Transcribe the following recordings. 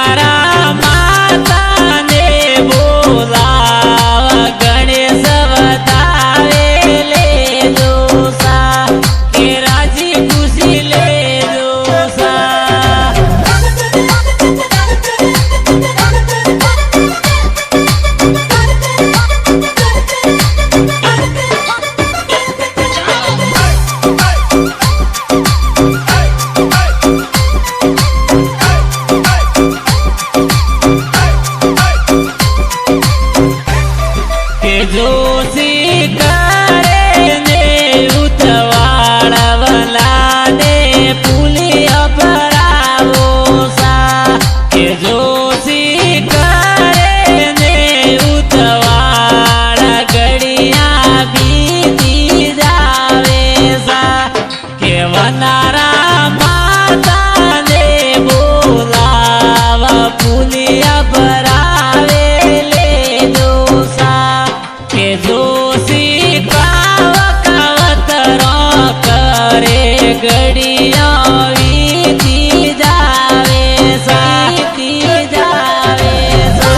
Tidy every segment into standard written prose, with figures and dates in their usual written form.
वनारा माता ने बोलाव गणेश बतावे ले जोसा के राजी खुशी ले जोसा जोशी करे ने उतवाड़वला ने पुलिया भरावो सा के जोशी करे ने उतवाड़ गड़िया बीती जावे सा के वनारा माता ने बोलाव पुलिया भरावे ले जोसा के जोशी काव कावतरो करे गड़िया वीती जावे सा वीती जावे सा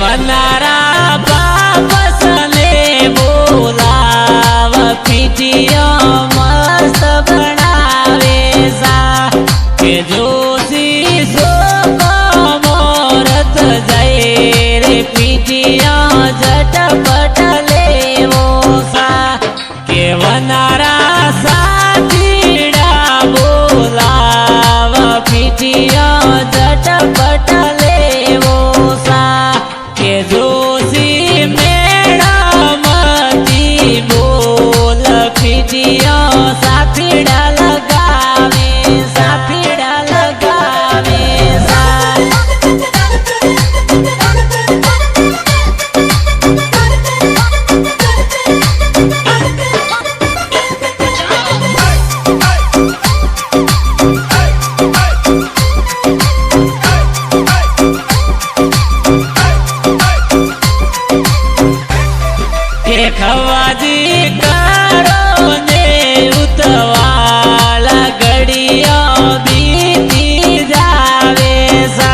वनारा बापस ने बोलाव पीटिया मस्त बनावे सा के जोशी सो मोरत जाए रे पीटिया झटपट लेवो सा के वनारा साथीड़ा बोलाव पीटिया झटपट लेवो सा के जोशी मेड़मती बोल पीटिया साथीड़ा लगावे साथीड़ा लगावे सा के खवाजी करो ने उतवाल गड़िया बीती जावे सा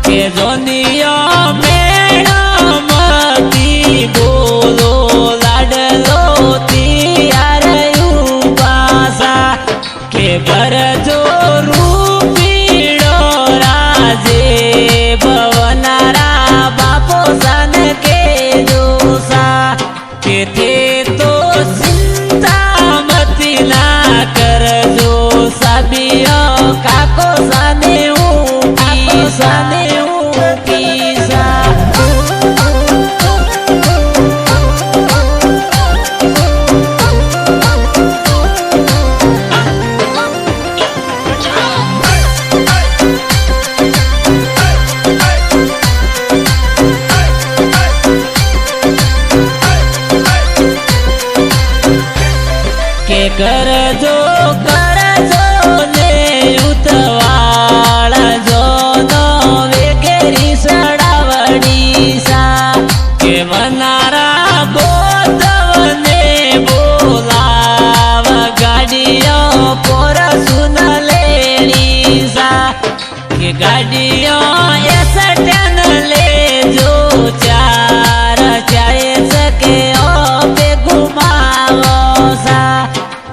के जोनिया मेड़मती बोलो लाडलो तियार उपासा के बर जो रूपीड़ो राजे भवनारा बापो सन के जोसा के थे तो चिंता मती ना कर जो सबियो काको सने ऊपीसा के कर जो ने उतवाड़ जो नो वेगेरी सड़ावड़ी सा के वनारा बोधव ने बोलाव गाड़ियों पोर सुन लेनी सा के गाड़ियों ऐसा टन ले जो चार चाहे सके ओ पे घुमावो सा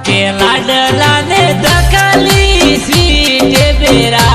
के लाडला ने दखली सीट बेरा